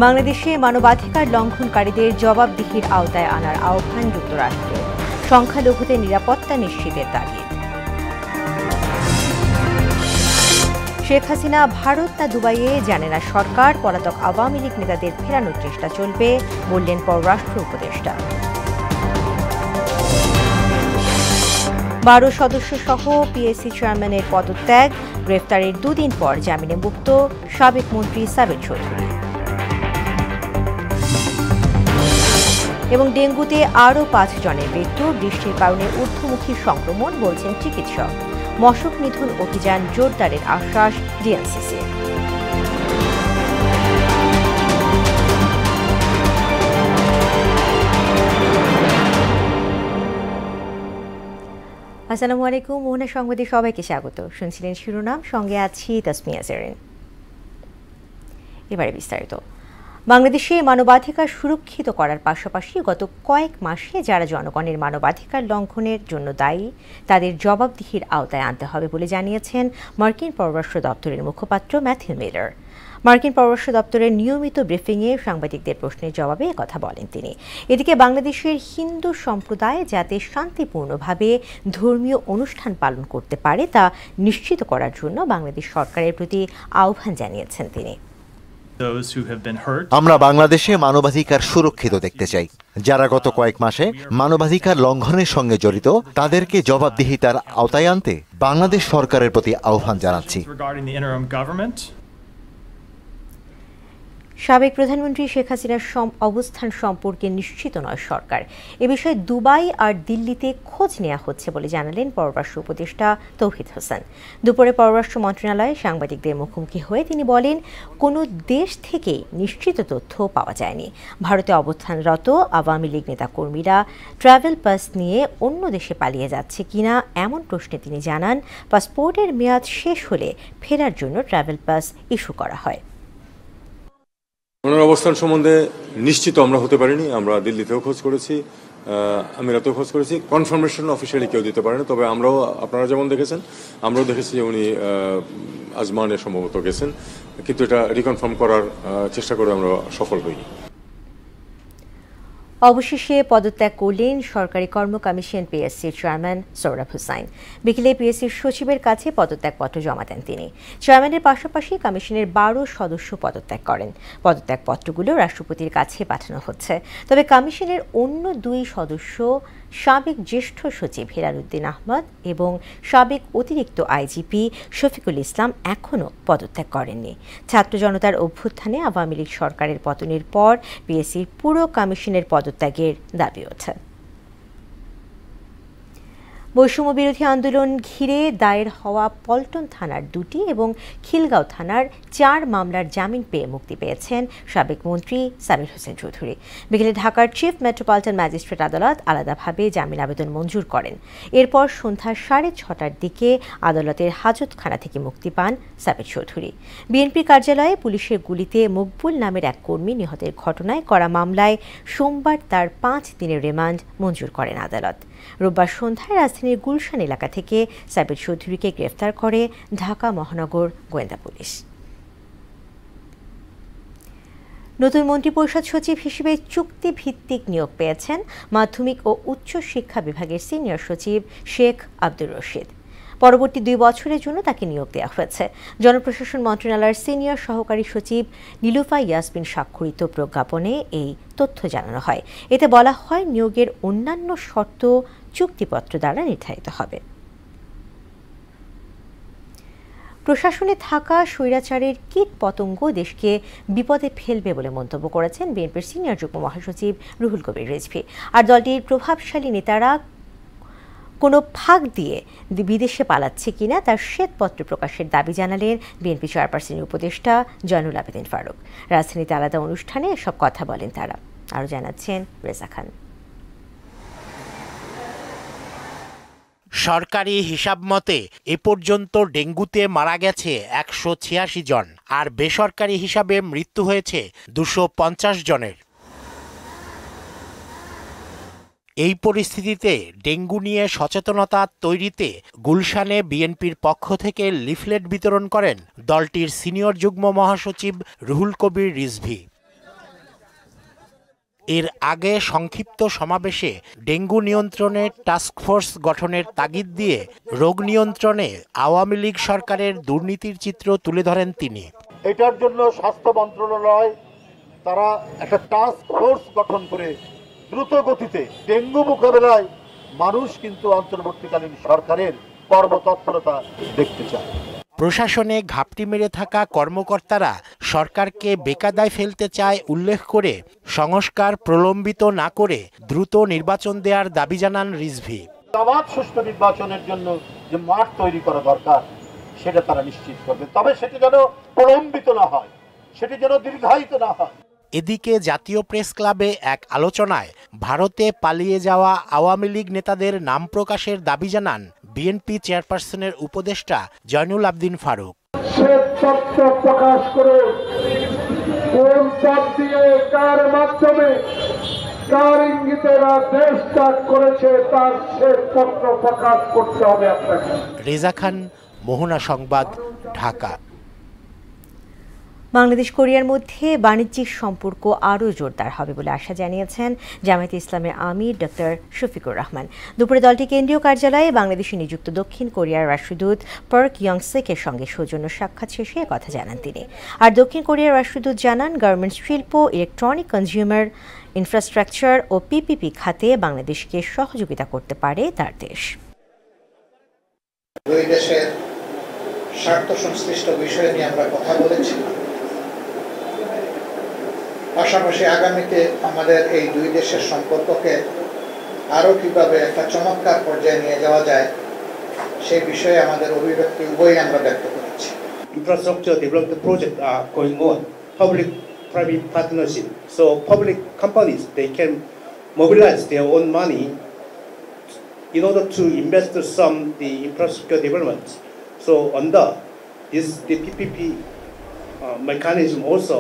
বাংলাদেশে মানবাধিকার লঙ্ঘনকারীদের জবাবদিহির আওতায় আনার আহ্বান যুক্তরাষ্ট্রের। সংখ্যালঘুদের নিরাপত্তা নিশ্চিতের তাগিদ। শেখ হাসিনা ভারত না দুবাইয়ে জানে না সরকার, পলাতক আওয়ামী লীগ নেতাদের ফেরানোর চেষ্টা চলবে বললেন পররাষ্ট্র উপদেষ্টা। 12 সদস্য সহ পিএসসি চেয়ারম্যানের পদত্যাগ, গ্রেফতারের দুদিন পর জামিনে মুক্ত সাবেক মন্ত্রী সাবের চৌধুরী। এবং ডেঙ্গুতে আরও 5 জনের মৃত্যু, বৃষ্টির কারণে ঊর্ধ্বমুখী সংক্রমণ বলছেন চিকিৎসক। মশক নিধন অভিযান জোরদারের আশ্বাস ডিএনসিসি। আসসালামু আলাইকুম, মোহনা সংবাদে সবাইকে স্বাগত। শুনছিলেন শিরোনাম, সঙ্গে আছি তাসমিয়া জেরিন। এবারে বিস্তারিত। বাংলাদেশে মানবাধিকার সুরক্ষিত করার পাশাপাশি গত কয়েক মাসে যারা জনগণের মানবাধিকার লঙ্ঘনের জন্য দায়ী তাদের জবাবদিহির আওতায় আনতে হবে বলে জানিয়েছেন মার্কিন পররাষ্ট্র দপ্তরের মুখপাত্র ম্যাথিউ মিলার। মার্কিন পররাষ্ট্র দপ্তরের নিয়মিত ব্রিফিংয়ে সাংবাদিকদের প্রশ্নের জবাবে কথা বলেন তিনি। এদিকে বাংলাদেশের হিন্দু সম্প্রদায় যাতে শান্তিপূর্ণভাবে ধর্মীয় অনুষ্ঠান পালন করতে পারে তা নিশ্চিত করার জন্য বাংলাদেশ সরকারের প্রতি আহ্বান জানিয়েছেন তিনি। আমরা বাংলাদেশে মানবাধিকার সুরক্ষিত দেখতে চাই। যারা গত কয়েক মাসে মানবাধিকার লঙ্ঘনের সঙ্গে জড়িত তাদেরকে জবাবদিহিতার আওতায় আনতে বাংলাদেশ সরকারের প্রতি আহ্বান জানাচ্ছি। সাবেক প্রধানমন্ত্রী শেখ হাসিনার অবস্থান সম্পর্কে নিশ্চিত নয় সরকার। এ বিষয়ে দুবাই আর দিল্লিতে খোঁজ নেওয়া হচ্ছে বলে জানালেন পররাষ্ট্র উপদেষ্টা তৌহিদ হোসেন। দুপুরে পররাষ্ট্র মন্ত্রণালয়ে সাংবাদিকদের মুখোমুখি হয়ে তিনি বলেন, কোনো দেশ থেকেই নিশ্চিত তথ্য পাওয়া যায়নি। ভারতে অবস্থানরত আওয়ামী লীগ নেতাকর্মীরা ট্রাভেল পাস নিয়ে অন্য দেশে পালিয়ে যাচ্ছে কিনা এমন প্রশ্নে তিনি জানান, পাসপোর্টের মেয়াদ শেষ হলে ফেরার জন্য ট্রাভেল পাস ইস্যু করা হয়। ওনার অবস্থান সম্বন্ধে নিশ্চিত আমরা হতে পারিনি। আমরা দিল্লিতেও খোঁজ করেছি, আমিরাতেও খোঁজ করেছি। কনফার্মেশন অফিসিয়ালি কেউ দিতে পারেনি। তবে আমরাও, আপনারা যেমন দেখেছেন, আমরাও দেখেছি যে উনি আজমানে সম্ভবত গেছেন, কিন্তু এটা রিকনফার্ম করার চেষ্টা করে আমরা সফল হইনি। অবশেষে পদত্যাগ করলেন সরকারি কর্ম কমিশন পিএসসির চেয়ারম্যান সোহরাব হোসাইন। বিকেলে পিএসসির সচিবের কাছে পদত্যাগপত্র জমা দেন তিনি। চেয়ারম্যানের পাশাপাশি কমিশনের 12 সদস্য পদত্যাগ করেন। পদত্যাগপত্রগুলো রাষ্ট্রপতির কাছে পাঠানো হচ্ছে। তবে কমিশনের অন্য 2 সদস্য, সাবেক জ্যেষ্ঠ সচিব হেলাল উদ্দিন আহমদ এবং সাবেক অতিরিক্ত আইজিপি শফিকুল ইসলাম এখনও পদত্যাগ করেননি। ছাত্র জনতার অভ্যুত্থানে আওয়ামী লীগ সরকারের পতনের পর পিএসসির পুরো কমিশনের পদত্যাগের দাবি ওঠে। বৈষম্য বিরোধী আন্দোলন ঘিরে দায়ের হওয়া পল্টন থানার 2টি এবং খিলগাঁও থানার 4 মামলার জামিন পেয়ে মুক্তি পেয়েছেন সাবেক মন্ত্রী সাবির হোসেন চৌধুরী। বিকেলে ঢাকার চিফ মেট্রোপলিটন ম্যাজিস্ট্রেট আদালত আলাদাভাবে জামিন আবেদন মঞ্জুর করেন। এরপর সন্ধ্যা 6:30টার দিকে আদালতের হাজতখানা থেকে মুক্তি পান সাবির চৌধুরী। বিএনপি কার্যালয়ে পুলিশের গুলিতে মকবুল নামের এক কর্মী নিহতের ঘটনায় করা মামলায় সোমবার তার 5 দিনের রিমান্ড মঞ্জুর করেন আদালত। রোববার সন্ধ্যায় রাজধানীর গুলশান এলাকা থেকে সাবির চৌধুরীকে গ্রেফতার করে ঢাকা মহানগর গোয়েন্দা পুলিশ। নতুন মন্ত্রিপরিষদ সচিব হিসেবে চুক্তিভিত্তিক নিয়োগ পেয়েছেন মাধ্যমিক ও উচ্চ শিক্ষা বিভাগের সিনিয়র সচিব শেখ আব্দুর রশিদ। পরবর্তী 2 বছরের জন্য তাকে নিয়োগ দেওয়া হয়েছে। জনপ্রশাসন মন্ত্রণালয়ের সিনিয়র সহকারী সচিব নীলুফা ইয়াসমিন স্বাক্ষরিত প্রজ্ঞাপনে এই তথ্য জানানো হয়। এতে বলা হয়, নিয়োগের অন্যান্য শর্ত চুক্তিপত্র দ্বারা নির্ধারিত হবে। প্রশাসনে থাকা স্বৈরাচারের কীট পতঙ্গ দেশকে বিপদে ফেলবে বলে মন্তব্য করেছেন বিএনপির সিনিয়র যুগ্ম মহাসচিব রুহুল কবির রিজভী। আর দলটির প্রভাবশালী নেতারা কোনো ফাঁক দিয়ে বিদেশে পালাচ্ছে কিনা তার শ্বেতপত্র প্রকাশের দাবি জানালেন বিএনপি চেয়ারপারসনের উপদেষ্টা জয়নুল আবেদিন ফারুক। রাজধানীতে আলাদা অনুষ্ঠানে এসব কথা বলেন তারা। আরও জানাচ্ছেন রেজা খান। সরকারি হিসাব মতে এ পর্যন্ত ডেঙ্গুতে মারা গেছে 186 জন, আর বেসরকারি হিসাবে মৃত্যু হয়েছে 250 জনের। এই পরিস্থিতিতে ডেঙ্গু নিয়ে সচেতনতা তৈরিতে গুলশানে বিএনপির পক্ষ থেকে লিফলেট বিতরণ করেন দলটির সিনিয়র যুগ্ম মহাসচিব রুহুল কবির রিজভী। এর আগে সংক্ষিপ্ত সমাবেশে ডেঙ্গু নিয়ন্ত্রণে টাস্কফোর্স গঠনের তাগিদ দিয়ে রোগ নিয়ন্ত্রণে আওয়ামী লীগ সরকারের দুর্নীতির চিত্র তুলে ধরেন তিনি। এটার জন্য স্বাস্থ্য মন্ত্রণালয় তারা একটা টাস্ক ফোর্স গঠন করে দ্রুত গতিতে ডেঙ্গু মোকাবেলায় মানুষ কিন্তু অন্তর্বর্তীকালীন সরকারের কর্মতৎপরতা দেখতে চায়। প্রশাসনে ঘাপটি মেরে থাকা কর্মকর্তারা সরকারকে বেকায়দায় ফেলতে চায় উল্লেখ করে সংস্কার প্রলম্বিত না করে দ্রুত নির্বাচন দেওয়ার দাবি জানান রিজভী। অবাধ সুষ্ঠু নির্বাচনের জন্য যে মাঠ তৈরি করা দরকার সেটা তারা নিশ্চিত করবে, তবে সেটি যেন প্রলম্বিত না হয়, সেটি যেন দীর্ঘায়িত না হয়। এদিকে জাতীয় প্রেস ক্লাবে এক আলোচনায় ভারতে পালিয়ে যাওয়া আওয়ামী লীগ নেতাদের নাম প্রকাশের দাবি জানান বিএনপি চেয়ারপারসনের উপদেষ্টা জয়নুল আবদিন ফারুক। তথ্য প্রকাশ করে কোন পথ দিয়ে কার মাধ্যমে কার ইঙ্গিতেরা দেশ ত্যাগ করেছে তার শ্বেত পত্র প্রকাশ করতে হবে আপনাকে। রেজা খান, মোহনা সংবাদ, ঢাকা। বাংলাদেশ কোরিয়ার মধ্যে বাণিজ্যিক সম্পর্ক আরও জোরদার হবে বলে আশা জানিয়েছেন জামায়াতে ইসলামের আমির ডক্টর শফিকুর রহমান। দুপুরে দলটি কেন্দ্রীয় কার্যালয়ে বাংলাদেশে নিযুক্ত দক্ষিণ কোরিয়ার রাষ্ট্রদূত পার্ক ইয়ং-সেকের সঙ্গে সৌজন্য সাক্ষাৎ শেষে কথা জানান তিনি। আর দক্ষিণ কোরিয়ার রাষ্ট্রদূত জানান, গার্মেন্টস শিল্প, ইলেকট্রনিক কনজিউমার ইনফ্রাস্ট্রাকচার ও পিপিপি খাতে বাংলাদেশকে সহযোগিতা করতে পারে তার দেশ। দুই দেশের স্বার্থ সংশ্লিষ্ট বিষয় নিয়ে আমরা কথা বলেছি। পাশাপাশি আগামীতে আমাদের এই দুই দেশের সম্পর্ককে আরও কিভাবে একটা চমৎকার পর্যায়ে নিয়ে যাওয়া যায় সেই বিষয়ে আমাদের অভিব্যক্তি উভয়ই আমরা ব্যক্ত করেছি। Infrastructure development projects are going on, public-private partnership. So public companies, they can mobilize their own money in order to invest some the infrastructure development. So under the PPP mechanism also,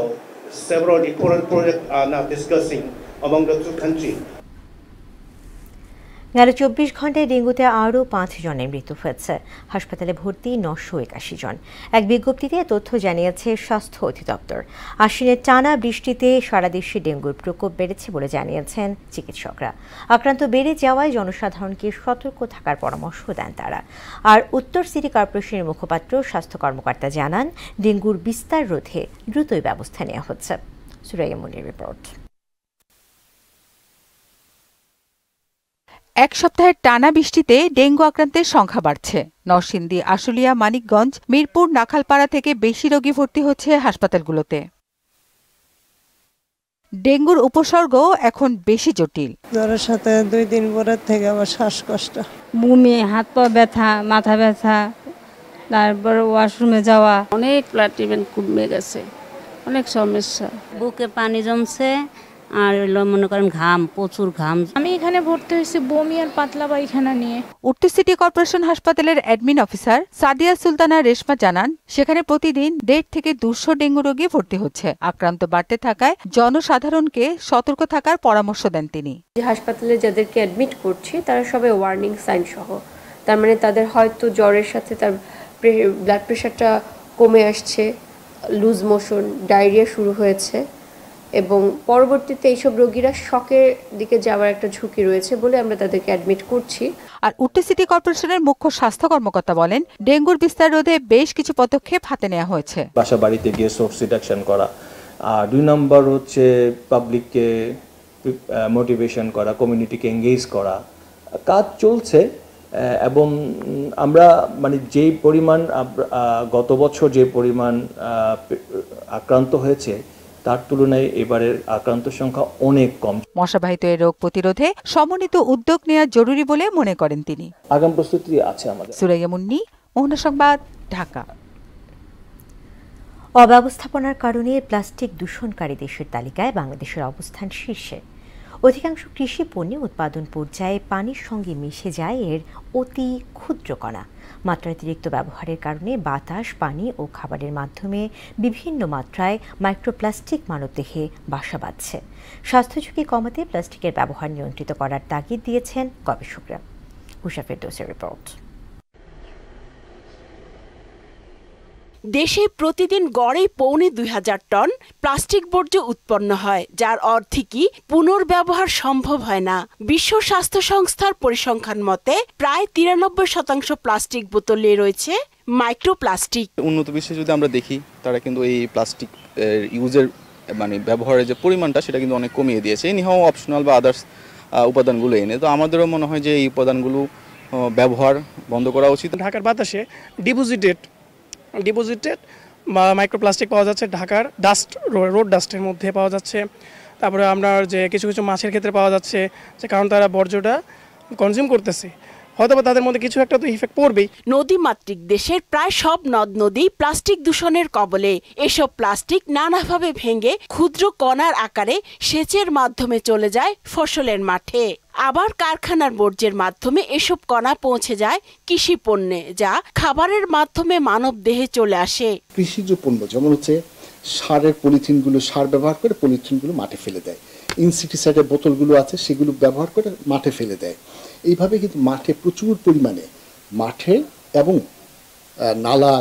several important projects are now discussing among the two countries. গেল 24 ঘন্টায় ডেঙ্গুতে আরও 5 জনের মৃত্যু হয়েছে। হাসপাতালে ভর্তি 981 জন। এক বিজ্ঞপ্তিতে তথ্য জানিয়েছে স্বাস্থ্য অধিদপ্তর। আশ্বিনের টানা বৃষ্টিতে সারা দেশে ডেঙ্গুর প্রকোপ বেড়েছে বলে জানিয়েছেন চিকিৎসকরা। আক্রান্ত বেড়ে যাওয়ায় জনসাধারণকে সতর্ক থাকার পরামর্শ দেন তারা। আর উত্তর সিটি কর্পোরেশনের মুখপাত্র স্বাস্থ্য কর্মকর্তা জানান, ডেঙ্গুর বিস্তার রোধে দ্রুতই ব্যবস্থা নেওয়া হচ্ছে। সুরাইয়া মুনির রিপোর্ট। এক সপ্তাহের টানা বৃষ্টিতে ডেঙ্গু আক্রান্তের সংখ্যা বাড়ছে। নরসিংদী, আশুলিয়া, মানিকগঞ্জ, মিরপুর, নাখালপাড়া থেকে বেশি রোগী ভর্তি হচ্ছে হাসপাতালগুলোতে। ডেঙ্গুর উপসর্গ এখন বেশি জটিল। জ্বরের সাথে 2 দিন পরের থেকে আবার শ্বাসকষ্ট, বমি, হাত পা ব্যথা, মাথা ব্যথা, তারপর ওয়াশরুমে যাওয়া, অনেক ব্লাড ট্রিটমেন্ট কমে গেছে, অনেক সমস্যা, বুকে পানি জমছে আর মনে করেন ঘাম, প্রচুর ঘাম। আমি এখানে ভর্তি হয়েছি বমি আর পাতলা পায়খানা নিয়ে। উত্তর সিটি কর্পোরেশন হাসপাতালের অ্যাডমিন অফিসার সাদিয়া সুলতানা রেশমা জানান, সেখানে প্রতিদিন 150 থেকে 200 ডেঙ্গু রোগী ভর্তি হচ্ছে। আক্রান্ত বাড়তে থাকায় জনসাধারণকে সতর্ক থাকার পরামর্শ দেন তিনি। হাসপাতালে যাদেরকে অ্যাডমিট করছি তারা সবাই ওয়ার্নিং সাইন সহ, তার মানে তাদের হয়তো জ্বরের সাথে তার ব্লাড প্রেশারটা কমে আসছে, লুজ মোশন, ডায়রিয়া শুরু হয়েছে এবং পরবর্তীতে এইসব রোগীরা শকের দিকে যাওয়ার একটা ঝুঁকি রয়েছে বলে আমরা তাদেরকে অ্যাডমিট করছি। আর উত্তর সিটি কর্পোরেশনের মুখ্য স্বাস্থ্য কর্মকর্তা বলেন, ডেঙ্গুর বিস্তার রোধে বেশ কিছু পদক্ষেপ হাতে নেওয়া হয়েছে। বাসা বাড়িতে গিয়ে সোর্স রিডাকশন করা, আর 2 নম্বর হচ্ছে পাবলিককে মোটিভেশন করা, কমিউনিটিকে এঙ্গেজ করা, কাজ চলছে। এবং আমরা মানে যেই পরিমাণ গত বছর যে পরিমাণ আক্রান্ত হয়েছে তার তুলনায় এবারের আক্রান্ত সংখ্যা অনেক কম। মশাবাহিত এই রোগ প্রতিরোধে সমন্বিত উদ্যোগ নেওয়া জরুরি বলে মনে করেন তিনি। আগাম প্রস্তুতি আছে আমাদের। সুরাইয়া মুন্নি, মোহনা সংবাদ, ঢাকা। অব্যবস্থাপনার কারণে প্লাস্টিক দূষণকারী দেশের তালিকায় বাংলাদেশের অবস্থান শীর্ষে। অধিকাংশ কৃষি পণ্য উৎপাদন পর্যায়ে পানির সঙ্গে মিশে যায় এর অতি ক্ষুদ্র কণা। মাত্রাতিরিক্ত ব্যবহারের কারণে বাতাস, পানি ও খাবারের মাধ্যমে বিভিন্ন মাত্রায় মাইক্রোপ্লাস্টিক মানবদেহে বাসা বাঁধছে। স্বাস্থ্য ঝুঁকি কমাতে প্লাস্টিকের ব্যবহার নিয়ন্ত্রিত করার তাগিদ দিয়েছেন গবেষকরা। হুসা ফেরদৌসের রিপোর্ট। দেশে প্রতিদিন গড়ে ২,৫০০ টন প্লাস্টিক বর্জ্য উৎপন্ন হয়, যার অর্থে কি পুনর্ব্যবহার সম্ভব হয় না। বিশ্ব স্বাস্থ্য সংস্থার পরিসংখ্যান মতে প্রায় ৯৩% প্লাস্টিক বোতলে রয়েছে মাইক্রোপ্লাস্টিক। উন্নত বিশ্বে যদি আমরা দেখি, তারা কিন্তু এই প্লাস্টিক ইউজের ব্যবহারের যে পরিমাণটা সেটা কিন্তু অনেক কমিয়ে দিয়েছে, এনিহাও অপশনাল বা আদার্স উপাদানগুলো এনে। তো আমাদেরও মনে হয় যে এই উপাদানগুলো ব্যবহার বন্ধ করা উচিত। ঢাকার বাতাসে ডিপোজিটেড বা মাইক্রোপ্লাস্টিক পাওয়া যাচ্ছে, ঢাকার ডাস্ট রোড ডাস্টের মধ্যে পাওয়া যাচ্ছে। তারপরে আমরা যে কিছু মাছের ক্ষেত্রে পাওয়া যাচ্ছে, যে কারণ তারা বর্জ্যটা কনজিউম করতেছে, হয়তো তাদের মধ্যে কিছু একটা তো ইফেক্ট পড়বেই। নদীমাতৃক দেশের প্রায় সব নদ নদী প্লাস্টিক দূষণের কবলে। এসব প্লাস্টিক নানাভাবে ভেঙে ক্ষুদ্র কণার আকারে সেচের মাধ্যমে চলে যায় ফসলের মাঠে। আবার কারখানার বর্জ্যের মাধ্যমে এসব কণা পৌঁছে যায় কৃষি পণ্যে, যা খাবারের মাধ্যমে মানব দেহে চলে আসে। কৃষিজ পণ্য যেমন হচ্ছে সারের পলিথিনগুলো, সার ব্যবহার করে পলিথিনগুলো মাঠে ফেলে দেয়। ইনসেক্টিসাইডের বোতলগুলো আছে, সেগুলো ব্যবহার করে মাঠে ফেলে দেয়। এইভাবে কিন্তু মাঠে প্রচুর পরিমাণে, মাঠে এবং নালা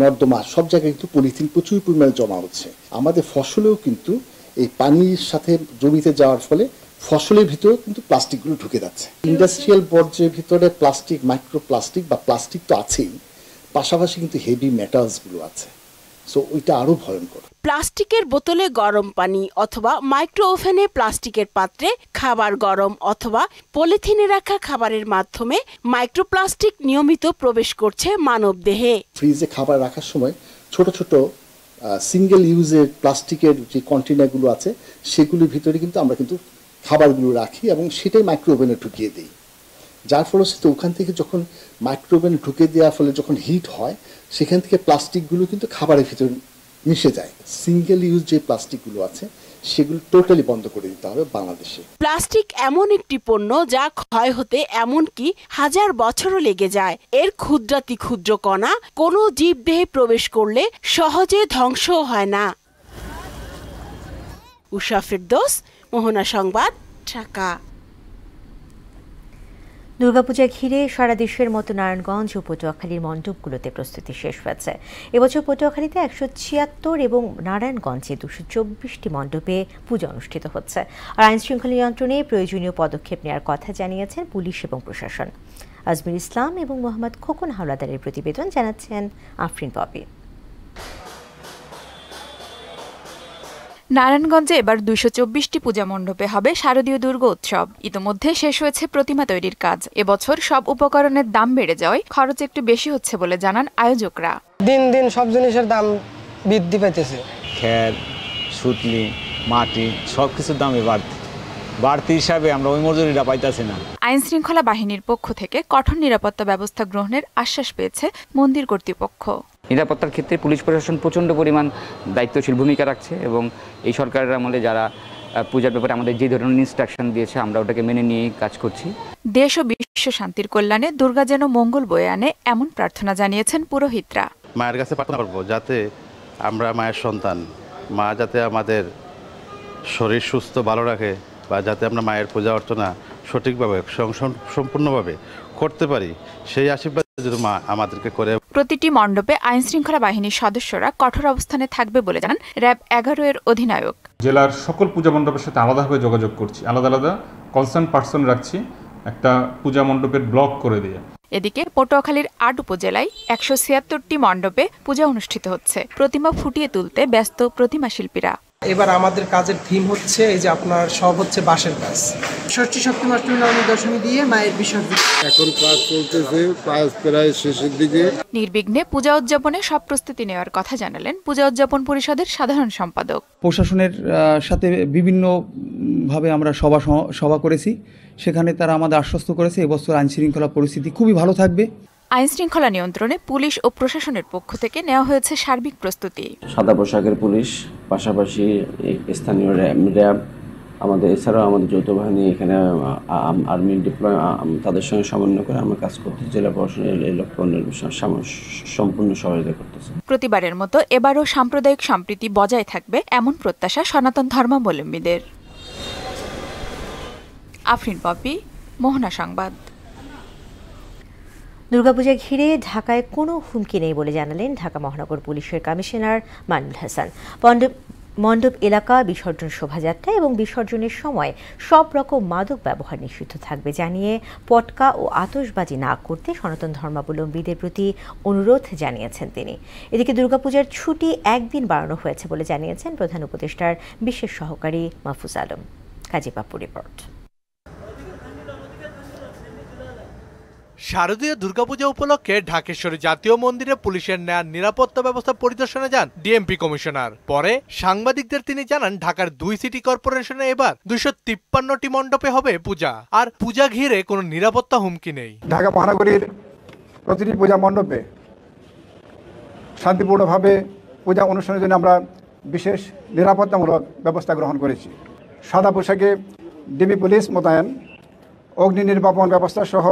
নর্দমা সব জায়গায় কিন্তু পলিথিন প্রচুর পরিমাণে জমা হচ্ছে। আমাদের ফসলেও কিন্তু এই পানির সাথে জমিতে যাওয়ার ফলে ফসলের ভিতরেও কিন্তু প্লাস্টিকগুলো ঢুকে যাচ্ছে। ইন্ডাস্ট্রিয়াল বর্জ্যের ভিতরে প্লাস্টিক, মাইক্রোপ্লাস্টিক বা প্লাস্টিক তো আছেই, পাশাপাশি কিন্তু হেভি মেটালসগুলো আছে। সো ওইটা আরো ভয়ঙ্কর। প্লাস্টিকের বোতলে গরম পানি অথবা মাইক্রো ওভেনে প্লাস্টিকের পাত্রে খাবার গরম অথবা পলিথিনে রাখা খাবারের মাধ্যমে মাইক্রোপ্লাস্টিক নিয়মিত প্রবেশ করছে মানব দেহে। ফ্রিজে খাবার রাখার সময় ছোট ছোট সিঙ্গেল ইউজের প্লাস্টিকের যে কন্টেনারগুলো আছে, সেগুলোর ভিতরে কিন্তু আমরা কিন্তু খাবারগুলো রাখি এবং সেটাই মাইক্রো ওভেনে ঢুকিয়ে দিই। যার ফলশ্রুতিতে ওখান থেকে যখন মাইক্রো ওভেনে ঢুকে দেওয়ার ফলে যখন হিট হয়, সেখান থেকে প্লাস্টিকগুলো কিন্তু খাবারের ভিতরে মিশে যায়। সিঙ্গেল ইউজ যে প্লাস্টিকগুলো আছে সেগুলো টোটালি বন্ধ করে দিতে হবে বাংলাদেশে। প্লাস্টিক এমন একটি পণ্য যা ক্ষয় হতে এমনকি 1000 বছরও লেগে যায়। এর ক্ষুদ্রাতি ক্ষুদ্র কণা কোনো জীবদেহে প্রবেশ করলে সহজে ধ্বংসও হয় না। উষা ফেরদৌস, মোহনা সংবাদ, ঢাকা। দুর্গাপূজা ঘিরে সারা দেশের মতো নারায়ণগঞ্জ ও পটুয়াখালীর মণ্ডপগুলোতে প্রস্তুতি শেষ হয়েছে। এবছর পটুয়াখালীতে 176 এবং নারায়ণগঞ্জে 224টি মণ্ডপে পূজা অনুষ্ঠিত হচ্ছে। আর আইন শৃঙ্খলা নিয়ন্ত্রণে প্রয়োজনীয় পদক্ষেপ নেওয়ার কথা জানিয়েছেন পুলিশ এবং প্রশাসন। আজমির ইসলাম এবং মোহাম্মদ খোকন হাওলাদারের প্রতিবেদন, জানাচ্ছেন আফরিন পপি। নারায়ণগঞ্জে এবার 224টি পূজা মণ্ডপে হবে শারদীয় দুর্গা উৎসব। ইতোমধ্যে শেষ হয়েছে প্রতিমা তৈরির কাজ। এবছর সব উপকরণের দাম বেড়ে যাওয়ায় খরচ একটু বেশি হচ্ছে বলে জানান আয়োজকরা। দিন দিন সব জিনিসের দাম বৃদ্ধি পাইতেছে। খের, সুতলি, মাটি সব কিছুর দামই বাড়তি হিসাবে আমরা ওই মজুরিটা পাইতেছি না। আইন শৃঙ্খলা বাহিনীর পক্ষ থেকে কঠোর নিরাপত্তা ব্যবস্থা গ্রহণের আশ্বাস পেয়েছে মন্দির কর্তৃপক্ষ। নিরাপত্তার ক্ষেত্রে পুলিশ প্রশাসন প্রচণ্ড পরিমাণ দায়িত্বশীল ভূমিকা রাখছে এবং এই সরকারের আমলে যারা পূজার ব্যাপারে আমাদের যে ধরনের ইনস্ট্রাকশন দিয়েছে আমরা ওটাকে মেনে নিয়ে কাজ করছি। দেশ ও বিশ্ব শান্তির কল্যাণে দুর্গা যেন মঙ্গল বয়ে আনে, এমন প্রার্থনা জানিয়েছেন পুরোহিতরা। মায়ের কাছে প্রার্থনা করব যাতে আমরা মায়ের সন্তান, মা যাতে আমাদের শরীর সুস্থ ভালো রাখে বা যাতে আমরা মায়ের পূজা অর্চনা সঠিকভাবে সম্পূর্ণভাবে করতে পারি, সেই আশীর্বাদ যদি মা আমাদেরকে করে। প্রতিটি মণ্ডপে আইন শৃঙ্খলা বাহিনীর সদস্যরা কঠোর অবস্থানে থাকবে বলে জানান র্যাব 11 এর অধিনায়ক। জেলার সকল পূজা মণ্ডপের সাথে আলাদাভাবে যোগাযোগ করছি, আলাদা আলাদা কনসার্ন পার্সন রাখছি, একটা পূজা মণ্ডপের ব্লক করে দিয়ে। এদিকে পটুয়াখালীর 8 উপজেলায় 176টি মণ্ডপে পূজা অনুষ্ঠিত হচ্ছে। প্রতিমা ফুটিয়ে তুলতে ব্যস্ত প্রতিমা শিল্পীরা। এবার আমাদের কাজের থিম হচ্ছে এই যে আপনার সব হচ্ছে বাঁশের কাজ। ষষ্ঠী সপ্তমী অষ্টমী নবমী দশমী দিয়ে মায়ের বিসর্জন। এখন কাজ চলতেছে, কাজ প্রায় শেষের দিকে। নির্বিঘ্নে পূজা উদযাপনে সব প্রস্তুতি নেওয়ার কথা জানালেন পূজা উদযাপন পরিষদের সাধারণ সম্পাদক। প্রশাসনের সাথে বিভিন্নভাবে আমরা সভা করেছি, সেখানে তারা আমাদের আশ্বস্ত করেছে এবছর আইন শৃঙ্খলা পরিস্থিতি খুবই ভালো থাকবে। আইন শৃঙ্খলা নিয়ন্ত্রণে পুলিশ ও প্রশাসনের পক্ষ থেকে নেওয়া হয়েছে সার্বিক প্রস্তুতি। সাদা পোশাকের পুলিশ, পাশাপাশি স্থানীয় র্যাব, আমাদের এছাড়াও আমাদের যৌথ বাহিনী এখানে আর্মি ডিপ্লয়, তাদের সঙ্গে সমন্বয় করে আমরা কাজ করতে জেলা প্রশাসনের এই লক্ষ্য সম্পূর্ণ সহায়তা করতেছে। প্রতিবারের মতো এবারও সাম্প্রদায়িক সম্প্রীতি বজায় থাকবে, এমন প্রত্যাশা সনাতন ধর্মাবলম্বীদের। আফরিন পপি, মোহনা সংবাদ। দুর্গাপূজা ঘিরে ঢাকায় কোনো হুমকি নেই বলে জানালেন ঢাকা মহানগর পুলিশের কমিশনার মাইনুল হাসান। মণ্ডপ এলাকা, বিসর্জন শোভাযাত্রা এবং বিসর্জনের সময় সব রকম মাদক ব্যবহার নিষিদ্ধ থাকবে জানিয়ে পটকা ও আতশবাজি না করতে সনাতন ধর্মাবলম্বীদের প্রতি অনুরোধ জানিয়েছেন তিনি। এদিকে দুর্গাপূজার ছুটি একদিন বাড়ানো হয়েছে বলে জানিয়েছেন প্রধান উপদেষ্টার বিশেষ সহকারী মাহফুজ আলম। কাজী পাপ্পু রিপোর্ট। শারদীয় দুর্গাপূজা উপলক্ষে ঢাকেশ্বরী জাতীয় মন্দিরে পুলিশের নেয়া নিরাপত্তা ব্যবস্থা পরিদর্শনে যান ডিএমপি কমিশনার। পরে সাংবাদিকদের তিনি জানান, ঢাকার 2 সিটি কর্পোরেশনে এবার 253টি মণ্ডপে হবে পূজা, আর পূজা ঘিরে কোনো নিরাপত্তা হুমকি নেই। ঢাকা মহানগরীর প্রতিটি পূজা মণ্ডপে শান্তিপূর্ণভাবে পূজা অনুষ্ঠানের জন্য আমরা বিশেষ নিরাপত্তামূলক ব্যবস্থা গ্রহণ করেছি। সাদা পোশাকে ডিবি পুলিশ মোতায়েন, অগ্নি নির্বাপন ব্যবস্থা সহ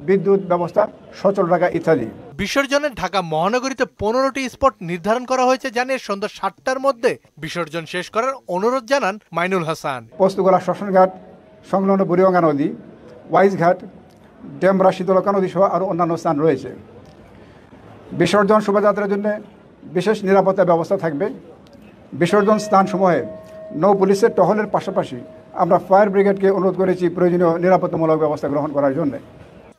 বিদ্যুৎ ব্যবস্থা সচল রাখা ইত্যাদি। বিসর্জনের ঢাকা মহানগরীতে 15টি স্পট নির্ধারণ করা হয়েছে জানিয়ে সন্ধ্যা 7টার মধ্যে বিসর্জন শেষ করার অনুরোধ জানান মাইনুল হাসান। পোস্তগোলা শ্মশানঘাট সংলগ্ন বুড়িগঙ্গা নদী, ওয়াইজঘাট, ডেমরা শীতলকা নদী সহ আরও অন্যান্য স্থান রয়েছে। বিসর্জন শোভাযাত্রার জন্য বিশেষ নিরাপত্তা ব্যবস্থা থাকবে। বিসর্জন স্থানসমূহে নৌ পুলিশের টহলের পাশাপাশি আমরা ফায়ার ব্রিগেডকে অনুরোধ করেছি প্রয়োজনীয় নিরাপত্তামূলক ব্যবস্থা গ্রহণ করার জন্য।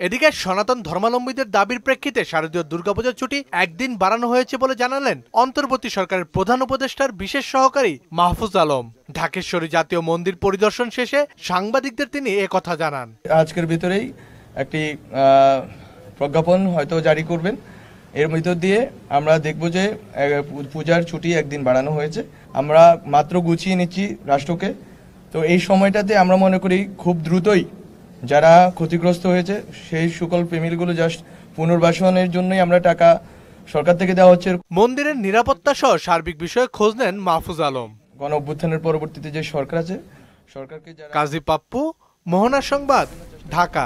এদিকে সনাতন ধর্মাবলম্বীদের দাবির প্রেক্ষিতে শারদীয় দুর্গাপূজার ছুটি একদিন বাড়ানো হয়েছে বলে জানালেন অন্তর্বর্তী সরকারের প্রধান উপদেষ্টার বিশেষ সহকারী মাহফুজ আলম। ঢাকেশ্বরী জাতীয় মন্দির পরিদর্শন শেষে সাংবাদিকদের তিনি একথা জানান। আজকের ভিতরেই একটি প্রজ্ঞাপন হয়তো জারি করবেন। এর ভিতর দিয়ে আমরা দেখব যে পূজার ছুটি একদিন বাড়ানো হয়েছে। আমরা মাত্র গুছিয়ে নিচ্ছি রাষ্ট্রকে। তো এই সময়টাতে আমরা মনে করি খুব দ্রুতই যারা ক্ষতিগ্রস্ত হয়েছে সেই সকল ফ্যামিলিগুলো জাস্ট পুনর্বাসনের জন্যই আমরা টাকা সরকার থেকে দেওয়া হচ্ছে। মন্দিরের নিরাপত্তা সহ সার্বিক বিষয়ে খোঁজ নেন মাহফুজ আলম। গণ অভ্যুত্থানের পরবর্তীতে যে সরকার আছে, সরকারকে। কাজী পাপ্পু, মোহনা সংবাদ, ঢাকা।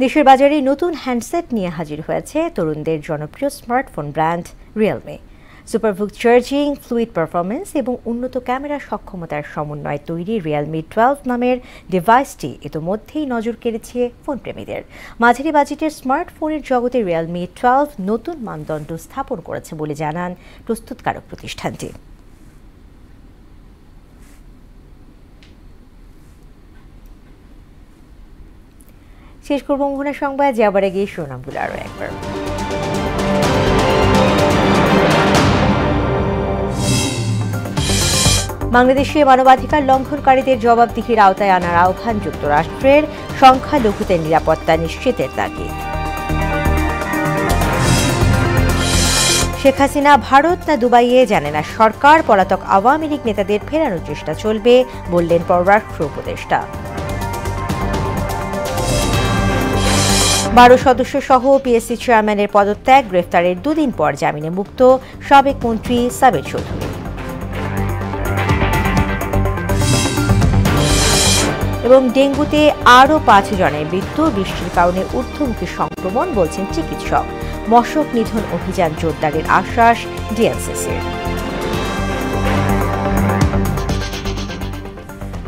দেশের বাজারে নতুন হ্যান্ডসেট নিয়ে হাজির হয়েছে তরুণদের জনপ্রিয় smartphone brand Realme. SuperVOOC charging, fluid performance এবং উন্নত ক্যামেরা সক্ষমতার সমন্বয়ে তৈরি রিয়েলমি 12 নামের ডিভাইসটি ইতোমধ্যেই নজর কেড়েছে ফোনপ্রেমীদের। মাঝারি বাজেটের স্মার্টফোনের জগতে রিয়েলমি 12 নতুন মানদণ্ড স্থাপন করেছে বলে জানান প্রস্তুতকারক প্রতিষ্ঠানটি। শেষ করব মোহনা সংবাদ, যাবার আগে শিরোনামগুলো আরও একবার। বাংলাদেশে মানবাধিকার লঙ্ঘনকারীদের জবাবদিহির আওতায় আনার আহ্বান যুক্তরাষ্ট্রের, সংখ্যালঘুদের নিরাপত্তা নিশ্চিতের তাগিদ। শেখ হাসিনা ভারত না দুবাইয়ে জানে না সরকার, পলাতক আওয়ামী লীগ নেতাদের ফেরানোর চেষ্টা চলবে বললেন পররাষ্ট্র উপদেষ্টা। 12 সদস্য সহ পিএসসি চেয়ারম্যানের পদত্যাগ, গ্রেফতারের 2 দিন পর জামিনে মুক্ত সাবেক মন্ত্রী সাবের চৌধুরী। এবং ডেঙ্গুতে আরও 5 জনের মৃত্যু, বৃষ্টির কারণে ঊর্ধ্বমুখী সংক্রমণ বলছেন চিকিৎসক। মশক নিধন অভিযান জোরদারের আশ্বাস ডিএনসিসির।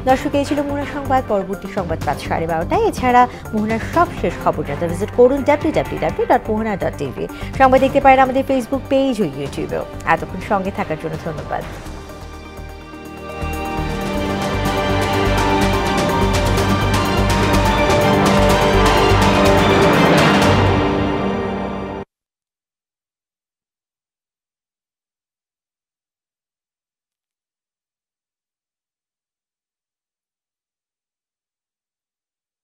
দর্শক, এই ছিল মোহনা সংবাদ। পরবর্তী সংবাদ 12:30। এছাড়া মোহনার সবশেষ খবর জানতে ভিজিট করুন www.mohana.tv। সংবাদ দেখতে পারেন আমাদের ফেসবুক পেজ ও ইউটিউবেও। এতক্ষণ সঙ্গে থাকার জন্য ধন্যবাদ।